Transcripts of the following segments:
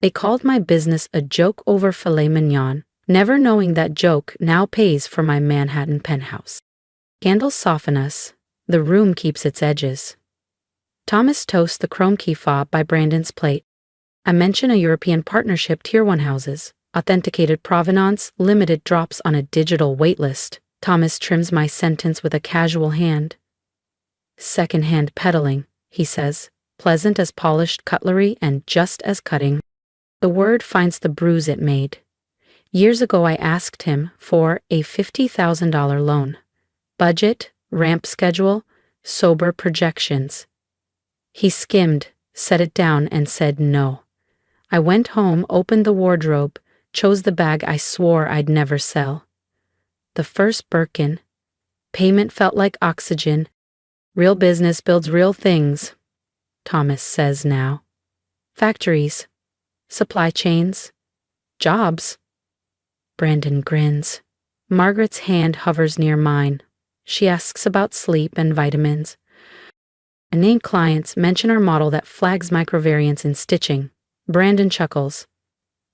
They called my business a joke over filet mignon, never knowing that joke now pays for my Manhattan penthouse. Candles soften us. The room keeps its edges. Thomas toasts the chrome key fob by Brandon's plate. I mention a European partnership Tier 1 houses, authenticated provenance, limited drops on a digital waitlist. Thomas trims my sentence with a casual hand. Second-hand peddling, he says, pleasant as polished cutlery and just as cutting. The word finds the bruise it made. Years ago I asked him for a $50,000 loan. Budget, ramp schedule, sober projections. He skimmed, set it down, and said no. I went home, opened the wardrobe, chose the bag I swore I'd never sell. The first Birkin. Payment felt like oxygen. Real business builds real things, Thomas says now. Factories, supply chains, jobs. Brandon grins. Margaret's hand hovers near mine. She asks about sleep and vitamins. I name clients, mention our model that flags microvariants in stitching. Brandon chuckles.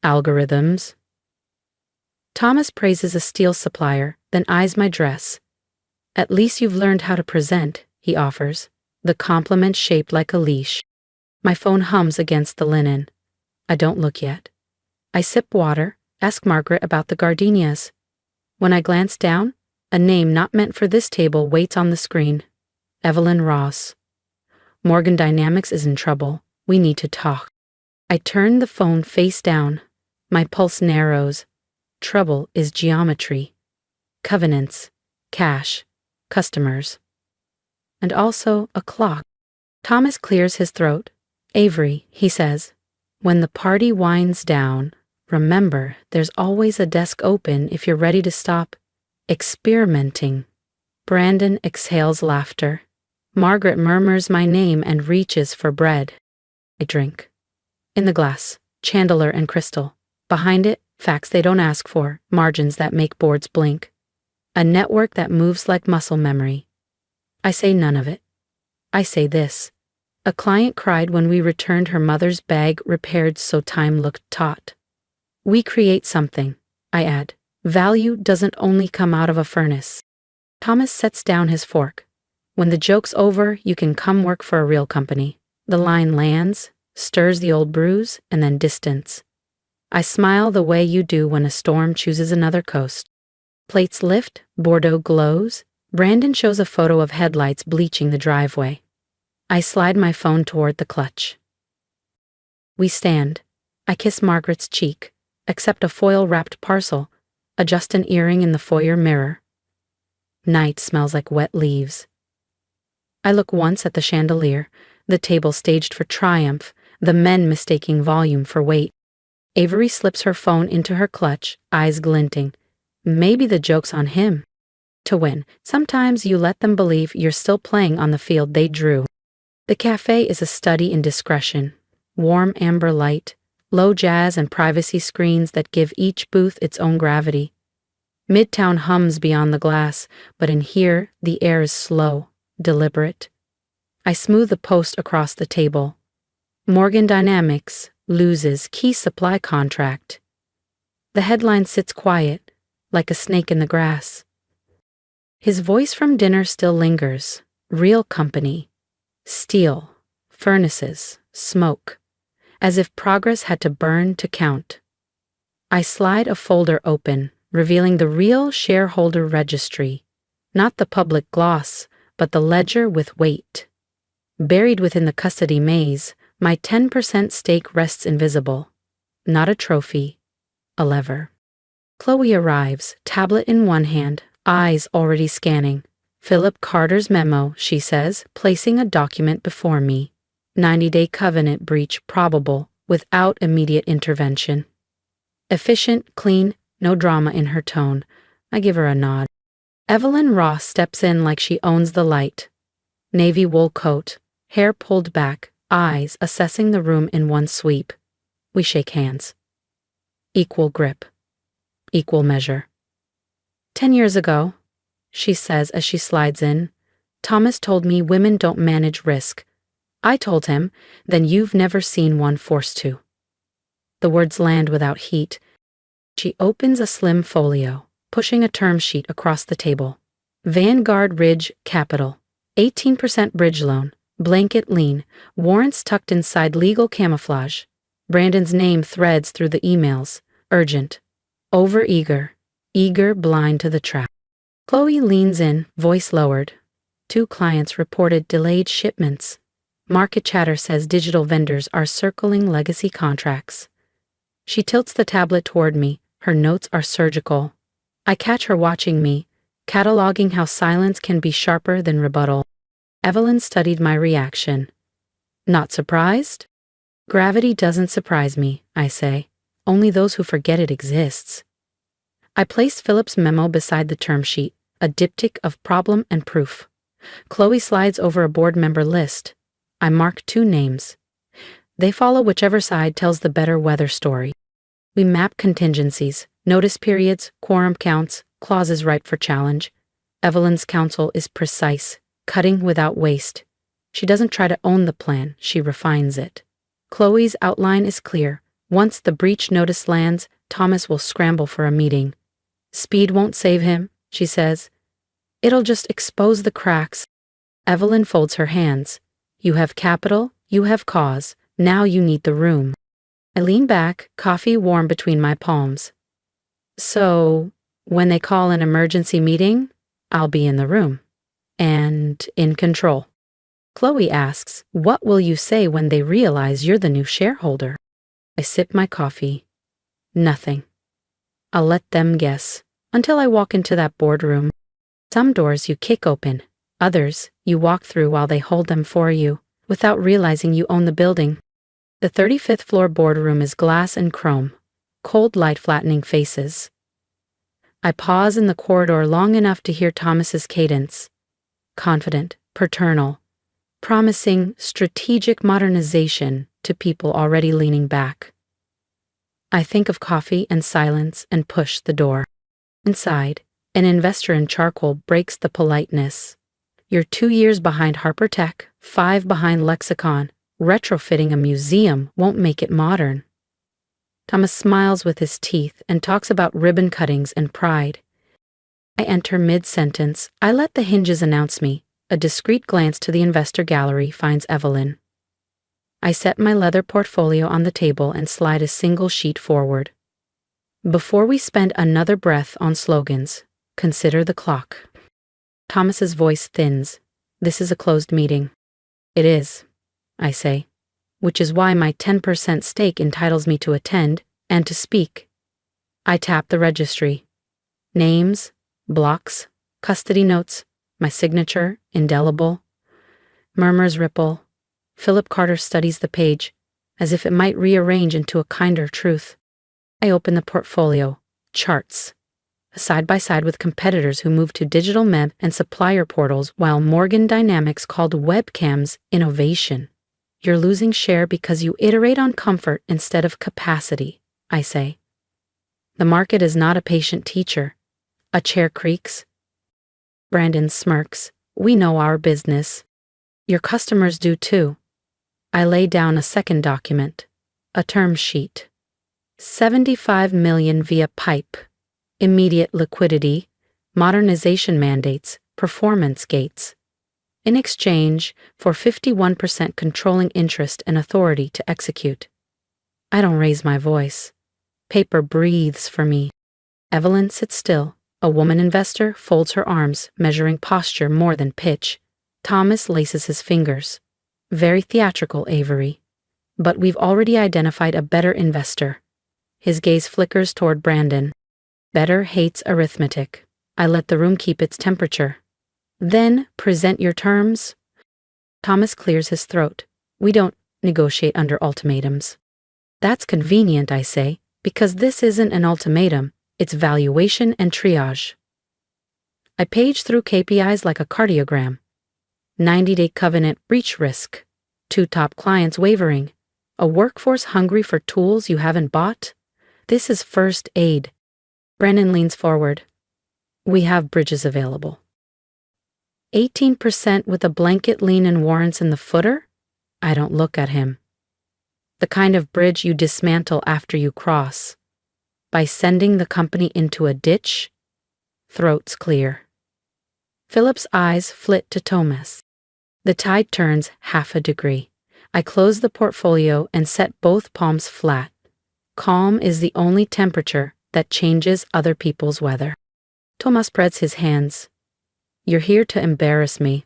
Algorithms. Thomas praises a steel supplier, then eyes my dress. At least you've learned how to present, he offers, the compliment shaped like a leash. My phone hums against the linen. I don't look yet. I sip water, ask Margaret about the gardenias. When I glance down, a name not meant for this table waits on the screen. Evelyn Ross. Morgan Dynamics is in trouble. We need to talk. I turn the phone face down. My pulse narrows. Trouble is geometry. Covenants. Cash. Customers. And also a clock. Thomas clears his throat. Avery, he says, when the party winds down, remember there's always a desk open if you're ready to stop experimenting. Brandon exhales laughter. Margaret murmurs my name and reaches for bread. I drink. In the glass, chandelier and crystal. Behind it, facts they don't ask for, margins that make boards blink. A network that moves like muscle memory. I say none of it. I say this. A client cried when we returned her mother's bag repaired so time looked taut. We create something, I add. Value doesn't only come out of a furnace. Thomas sets down his fork. When the joke's over, you can come work for a real company. The line lands, stirs the old bruise, and then distance. I smile the way you do when a storm chooses another coast. Plates lift, Bordeaux glows. Brandon shows a photo of headlights bleaching the driveway. I slide my phone toward the clutch. We stand. I kiss Margaret's cheek, accept a foil-wrapped parcel, adjust an earring in the foyer mirror. Night smells like wet leaves. I look once at the chandelier, the table staged for triumph, the men mistaking volume for weight. Avery slips her phone into her clutch, eyes glinting. Maybe the joke's on him. To win, sometimes you let them believe you're still playing on the field they drew. The cafe is a study in discretion. Warm amber light, low jazz and privacy screens that give each booth its own gravity. Midtown hums beyond the glass, but in here the air is slow, deliberate. I smooth the post across the table. Morgan Dynamics loses key supply contract. The headline sits quiet, like a snake in the grass. His voice from dinner still lingers. Real company. Steel. Furnaces. Smoke. As if progress had to burn to count. I slide a folder open, revealing the real shareholder registry. Not the public gloss, but the ledger with weight. Buried within the custody maze, my 10% stake rests invisible. Not a trophy. A lever. Chloe arrives, tablet in one hand, eyes already scanning. Philip Carter's memo, she says, placing a document before me. 90-day covenant breach probable, without immediate intervention. Efficient, clean, no drama in her tone. I give her a nod. Evelyn Ross steps in like she owns the light. Navy wool coat, hair pulled back, eyes assessing the room in one sweep. We shake hands. Equal grip. Equal measure. 10 years ago, she says as she slides in, Thomas told me women don't manage risk. I told him, then you've never seen one forced to. The words land without heat. She opens a slim folio, pushing a term sheet across the table. Vanguard Ridge Capital. 18% bridge loan. Blanket lien. Warrants tucked inside legal camouflage. Brandon's name threads through the emails. Urgent. Overeager. Eager, blind to the trap. Chloe leans in, voice lowered. 2 clients reported delayed shipments. Market chatter says digital vendors are circling legacy contracts. She tilts the tablet toward me. Her notes are surgical. I catch her watching me, cataloging how silence can be sharper than rebuttal. Evelyn studied my reaction. Not surprised? Gravity doesn't surprise me, I say. Only those who forget it exists. I place Philip's memo beside the term sheet, a diptych of problem and proof. Chloe slides over a board member list. I mark 2 names. They follow whichever side tells the better weather story. We map contingencies, notice periods, quorum counts, clauses ripe for challenge. Evelyn's counsel is precise, cutting without waste. She doesn't try to own the plan, she refines it. Chloe's outline is clear. Once the breach notice lands, Thomas will scramble for a meeting. Speed won't save him, she says. It'll just expose the cracks. Evelyn folds her hands. You have capital, you have cause, now you need the room. I lean back, coffee warm between my palms. So, when they call an emergency meeting, I'll be in the room. And in control. Chloe asks, what will you say when they realize you're the new shareholder? I sip my coffee. Nothing. I'll let them guess, until I walk into that boardroom. Some doors you kick open, others you walk through while they hold them for you, without realizing you own the building. The 35th floor boardroom is glass and chrome, cold light flattening faces. I pause in the corridor long enough to hear Thomas's cadence. Confident, paternal, promising strategic modernization to people already leaning back. I think of coffee and silence and push the door. Inside, an investor in charcoal breaks the politeness. You're 2 years behind Harper Tech, 5 behind Lexicon. Retrofitting a museum won't make it modern. Thomas smiles with his teeth and talks about ribbon cuttings and pride. I enter mid-sentence. I let the hinges announce me. A discreet glance to the investor gallery finds Evelyn. I set my leather portfolio on the table and slide a single sheet forward. Before we spend another breath on slogans, consider the clock. Thomas's voice thins. This is a closed meeting. It is, I say, which is why my 10% stake entitles me to attend and to speak. I tap the registry. Names, blocks, custody notes, my signature, indelible. Murmurs ripple. Philip Carter studies the page, as if it might rearrange into a kinder truth. I open the portfolio, charts, side by side with competitors who move to digital MEB and supplier portals while Morgan Dynamics called webcams innovation. You're losing share because you iterate on comfort instead of capacity, I say. The market is not a patient teacher. A chair creaks. Brandon smirks. We know our business. Your customers do too. I lay down a second document, a term sheet. $75 million via pipe. Immediate liquidity, modernization mandates, performance gates. In exchange for 51% controlling interest and authority to execute. I don't raise my voice. Paper breathes for me. Evelyn sits still. A woman investor folds her arms, measuring posture more than pitch. Thomas laces his fingers. Very theatrical, Avery. But we've already identified a better investor. His gaze flickers toward Brandon. Better hates arithmetic. I let the room keep its temperature. Then present your terms. Thomas clears his throat. We don't negotiate under ultimatums. That's convenient, I say, because this isn't an ultimatum. It's valuation and triage. I page through KPIs like a cardiogram. 90-day covenant breach risk. 2 top clients wavering. A workforce hungry for tools you haven't bought. This is first aid. Brennan leans forward. We have bridges available. 18% with a blanket lien and warrants in the footer? I don't look at him. The kind of bridge you dismantle after you cross. By sending the company into a ditch? Throats clear. Philip's eyes flit to Thomas. The tide turns half a degree. I close the portfolio and set both palms flat. Calm is the only temperature that changes other people's weather. Thomas spreads his hands. You're here to embarrass me.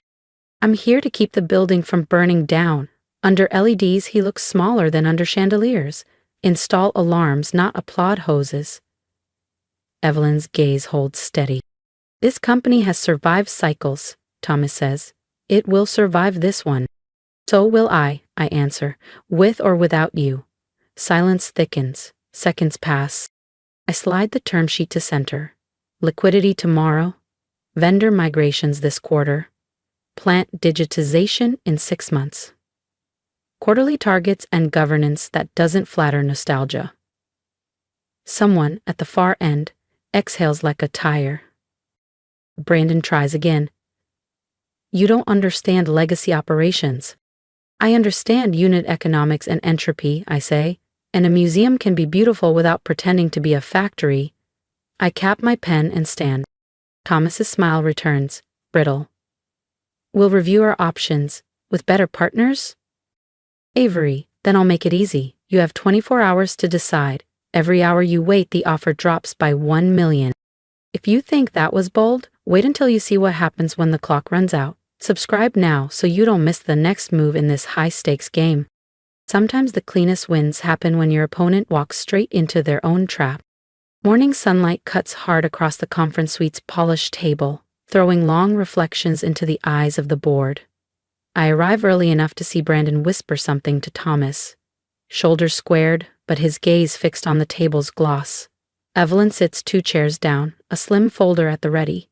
I'm here to keep the building from burning down. Under LEDs, he looks smaller than under chandeliers. Install alarms, not applaud hoses. Evelyn's gaze holds steady. This company has survived cycles, Thomas says. It will survive this one. So will I answer, with or without you. Silence thickens. Seconds pass. I slide the term sheet to center. Liquidity tomorrow. Vendor migrations this quarter. Plant digitization in 6 months. Quarterly targets and governance that doesn't flatter nostalgia. Someone at the far end exhales like a tire. Brandon tries again. You don't understand legacy operations. I understand unit economics and entropy, I say, and a museum can be beautiful without pretending to be a factory. I cap my pen and stand. Thomas's smile returns, brittle. We'll review our options, with better partners? Avery, then I'll make it easy. You have 24 hours to decide. Every hour you wait, the offer drops by 1 million. If you think that was bold, wait until you see what happens when the clock runs out. Subscribe now so you don't miss the next move in this high-stakes game. Sometimes the cleanest wins happen when your opponent walks straight into their own trap. Morning sunlight cuts hard across the conference suite's polished table, throwing long reflections into the eyes of the board. I arrive early enough to see Brandon whisper something to Thomas. Shoulders squared, but his gaze fixed on the table's gloss. Evelyn sits 2 chairs down, a slim folder at the ready.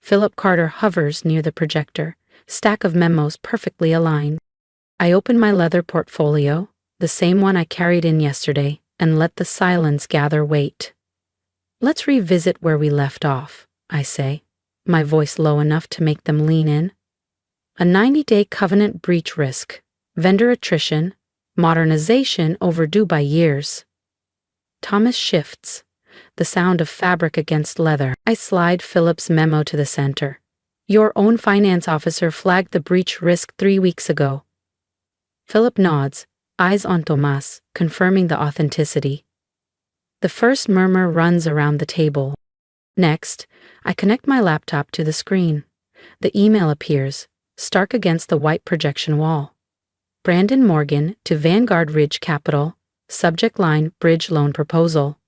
Philip Carter hovers near the projector, stack of memos perfectly aligned. I open my leather portfolio, the same one I carried in yesterday, and let the silence gather weight. Let's revisit where we left off, I say, my voice low enough to make them lean in. A 90-day covenant breach risk, vendor attrition, modernization overdue by years. Thomas shifts, the sound of fabric against leather. I slide Philip's memo to the center. Your own finance officer flagged the breach risk 3 weeks ago. Philip nods, eyes on Thomas, confirming the authenticity. The first murmur runs around the table. Next, I connect my laptop to the screen. The email appears, stark against the white projection wall. Brandon Morgan to Vanguard Ridge Capital, subject line bridge loan proposal.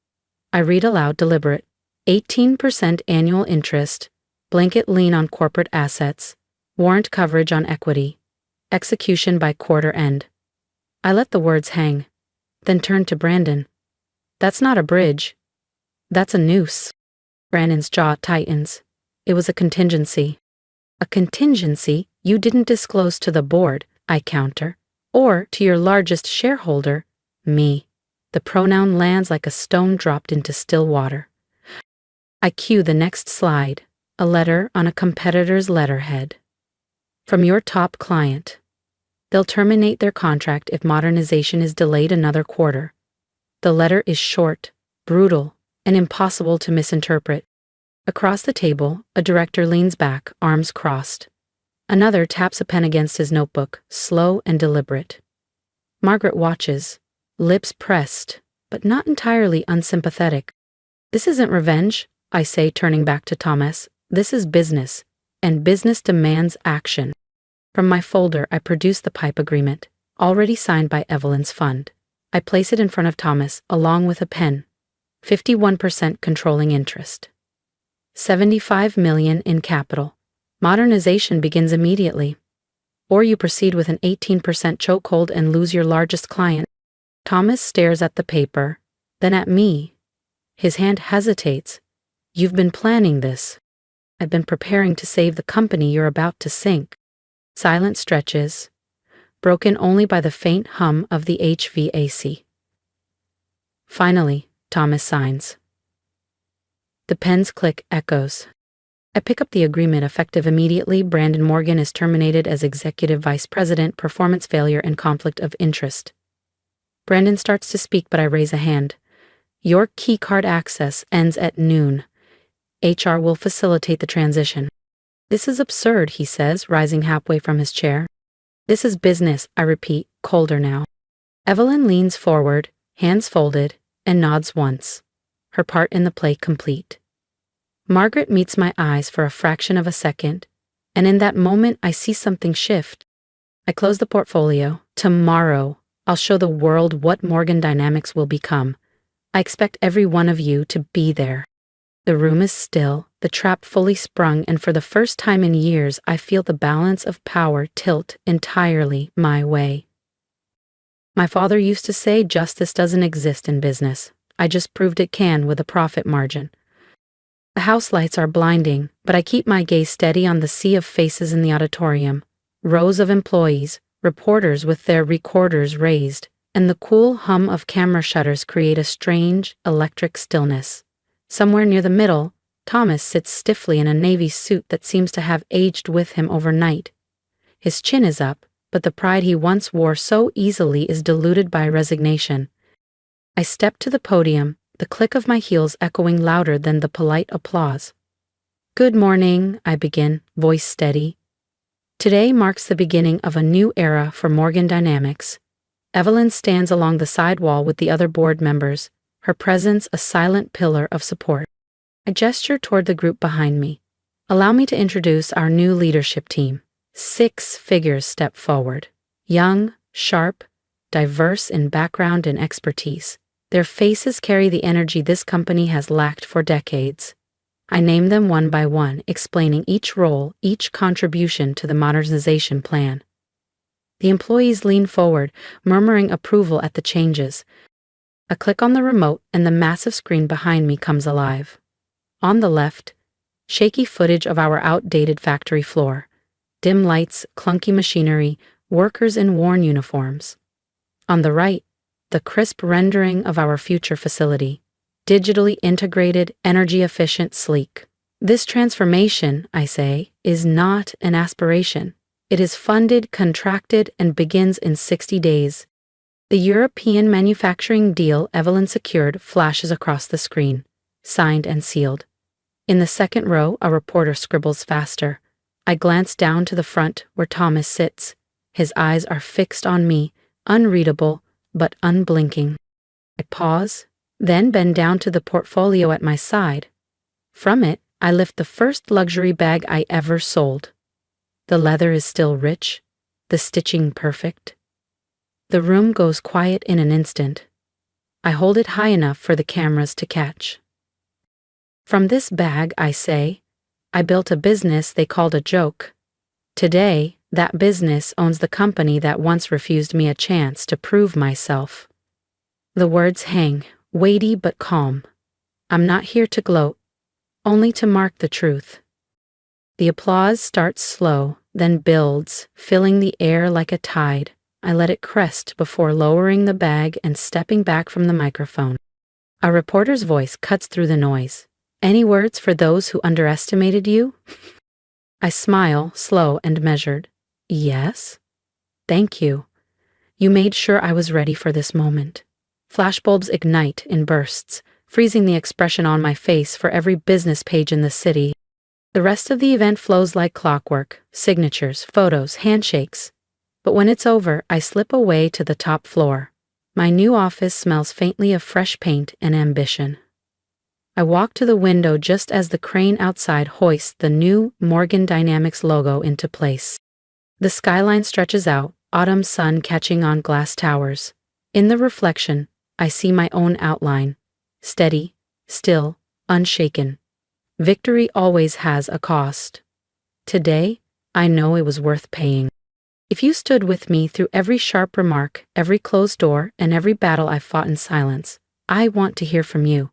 I read aloud deliberate. 18% annual interest, blanket lien on corporate assets, warrant coverage on equity, execution by quarter end. I let the words hang, then turn to Brandon. That's not a bridge. That's a noose. Brandon's jaw tightens. It was a contingency. A contingency you didn't disclose to the board, I counter, or to your largest shareholder, me. The pronoun lands like a stone dropped into still water. I cue the next slide, a letter on a competitor's letterhead. From your top client. They'll terminate their contract if modernization is delayed another quarter. The letter is short, brutal, and impossible to misinterpret. Across the table, a director leans back, arms crossed. Another taps a pen against his notebook, slow and deliberate. Margaret watches, lips pressed, but not entirely unsympathetic. This isn't revenge, I say, turning back to Thomas. This is business, and business demands action. From my folder, I produce the pipe agreement, already signed by Evelyn's fund. I place it in front of Thomas, along with a pen. 51% controlling interest. 75 million in capital. Modernization begins immediately. Or you proceed with an 18% chokehold and lose your largest client. Thomas stares at the paper, then at me. His hand hesitates. You've been planning this. I've been preparing to save the company you're about to sink. Silence stretches, broken only by the faint hum of the HVAC. Finally, Thomas signs. The pen's click echoes. I pick up the agreement effective immediately. Brandon Morgan is terminated as Executive Vice President, performance failure and conflict of interest. Brandon starts to speak, but I raise a hand. Your keycard access ends at noon. HR will facilitate the transition. This is absurd, he says, rising halfway from his chair. This is business, I repeat, colder now. Evelyn leans forward, hands folded, and nods once, her part in the play complete. Margaret meets my eyes for a fraction of a second, and in that moment I see something shift. I close the portfolio. Tomorrow, I'll show the world what Morgan Dynamics will become. I expect every one of you to be there. The room is still, the trap fully sprung, and for the first time in years, I feel the balance of power tilt entirely my way. My father used to say justice doesn't exist in business. I just proved it can with a profit margin. The house lights are blinding, but I keep my gaze steady on the sea of faces in the auditorium. Rows of employees, reporters with their recorders raised, and the cool hum of camera shutters create a strange, electric stillness. Somewhere near the middle, Thomas sits stiffly in a navy suit that seems to have aged with him overnight. His chin is up, but the pride he once wore so easily is diluted by resignation. I step to the podium, the click of my heels echoing louder than the polite applause. Good morning, I begin, voice steady. Today marks the beginning of a new era for Morgan Dynamics. Evelyn stands along the side wall with the other board members, her presence a silent pillar of support. I gesture toward the group behind me. Allow me to introduce our new leadership team. 6 figures step forward. Young, sharp, diverse in background and expertise. Their faces carry the energy this company has lacked for decades. I name them one by one, explaining each role, each contribution to the modernization plan. The employees lean forward, murmuring approval at the changes. A click on the remote and the massive screen behind me comes alive. On the left, shaky footage of our outdated factory floor. Dim lights, clunky machinery, workers in worn uniforms. On the right, the crisp rendering of our future facility. Digitally integrated, energy-efficient, sleek. This transformation, I say, is not an aspiration. It is funded, contracted, and begins in 60 days. The European manufacturing deal Evelyn secured flashes across the screen, signed and sealed. In the second row, a reporter scribbles faster. I glance down to the front where Thomas sits. His eyes are fixed on me, unreadable but unblinking. I pause, then bend down to the portfolio at my side. From it, I lift the first luxury bag I ever sold. The leather is still rich, the stitching perfect. The room goes quiet in an instant. I hold it high enough for the cameras to catch. From this bag, I say, I built a business they called a joke. Today, that business owns the company that once refused me a chance to prove myself. The words hang, weighty but calm. I'm not here to gloat, only to mark the truth. The applause starts slow, then builds, filling the air like a tide. I let it crest before lowering the bag and stepping back from the microphone. A reporter's voice cuts through the noise. Any words for those who underestimated you? I smile, slow and measured. Yes? Thank you. You made sure I was ready for this moment. Flashbulbs ignite in bursts, freezing the expression on my face for every business page in the city. The rest of the event flows like clockwork, signatures, photos, handshakes. But when it's over, I slip away to the top floor. My new office smells faintly of fresh paint and ambition. I walk to the window just as the crane outside hoists the new Morgan Dynamics logo into place. The skyline stretches out, autumn sun catching on glass towers. In the reflection, I see my own outline. Steady, still, unshaken. Victory always has a cost. Today, I know it was worth paying. If you stood with me through every sharp remark, every closed door, and every battle I fought in silence, I want to hear from you.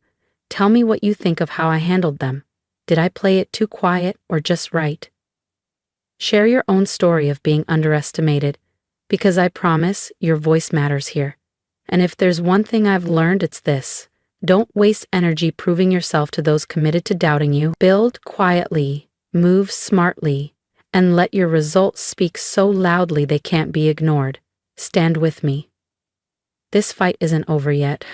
Tell me what you think of how I handled them. Did I play it too quiet or just right? Share your own story of being underestimated, because I promise your voice matters here. And if there's one thing I've learned, it's this. Don't waste energy proving yourself to those committed to doubting you. Build quietly, move smartly, and let your results speak so loudly they can't be ignored. Stand with me. This fight isn't over yet.